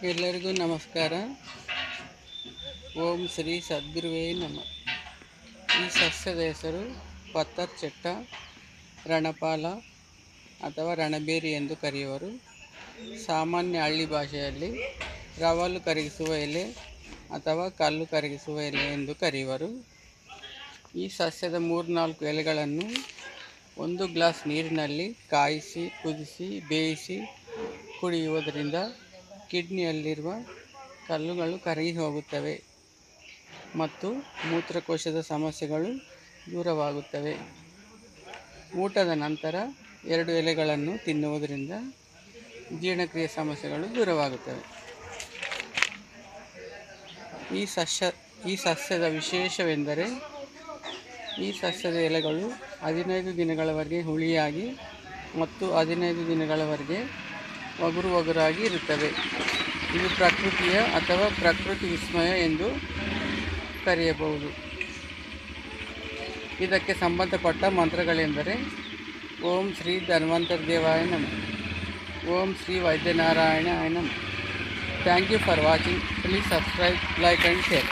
ಎಲ್ಲರಿಗೂ ನಮಸ್ಕಾರ. ಓಂ ಶ್ರೀ ಸದ್ಗುರುವೇ ನಮಃ. ಈ ಸಸ್ಯದ ಹೆಸರು ಪತ್ತರ್ ಚೆಟ್ಟ, ರಣಪಾಲ ಅಥವಾ ರಣಬೇರಿ ಎಂದು ಕರೆಯುವರು. ಸಾಮಾನ್ಯ ಹಳ್ಳಿ ಭಾಷೆಯಲ್ಲಿ ರವಲು ಕರಗಿಸುವ ಎಲೆ ಅಥವಾ ಕಲ್ಲು ಕರಗಿಸುವ ಎಲೆ ಎಂದು ಕರೆಯುವರು. ಈ ಸಸ್ಯದ 3-4 ಎಲೆಗಳನ್ನು 1 ಗ್ಲಾಸ್ ನೀರಿನಲ್ಲಿ ಕಾಯಿಸಿ, ಕುದಿಸಿ, ಬೇಯಿಸಿ ಕುಡಿಯುವುದರಿಂದ ಕಿಡ್ನಿಯಲ್ಲಿರುವ ಕಲ್ಲುಗಳು ಕರಗಿ ಹೋಗುತ್ತವೆ ಮತ್ತು ಮೂತ್ರಕೋಶದ ಸಮಸ್ಯೆಗಳು ದೂರವಾಗುತ್ತವೆ. ಊಟದ ನಂತರ 2 ಎಲೆಗಳನ್ನು ತಿನ್ನುವುದರಿಂದ ಜೀರ್ಣಕ್ರಿಯೆ ಸಮಸ್ಯೆಗಳು ದೂರವಾಗುತ್ತವೆ. ಈ ಸಸ್ಯದ ವಿಶೇಷವೆಂದರೆ ಈ ಸಸ್ಯದ ಎಲೆಗಳು 15 ದಿನಗಳವರೆಗೆ ಹುಳಿಯಾಗಿ ಮತ್ತು 15 ದಿನಗಳವರೆಗೆ ಒಗರಾಗಿ ಇರುತ್ತವೆ. ಇದು ಪ್ರಕೃತಿಯ ಅಥವಾ ಪ್ರಕೃತಿ ವಿಸ್ಮಯ ಎಂದು ಕರೆಯಬಹುದು. ಇದಕ್ಕೆ ಸಂಬಂಧಪಟ್ಟ ಮಂತ್ರಗಳೆಂದರೆ ಓಂ ಶ್ರೀ ಧನ್ವಂತರಿ ನಮಃ, ಓಂ ಶ್ರೀ ವೈದ್ಯನಾರಾಯಣಾಯ ನಮಃ. Thank you for watching. Please subscribe, like and share.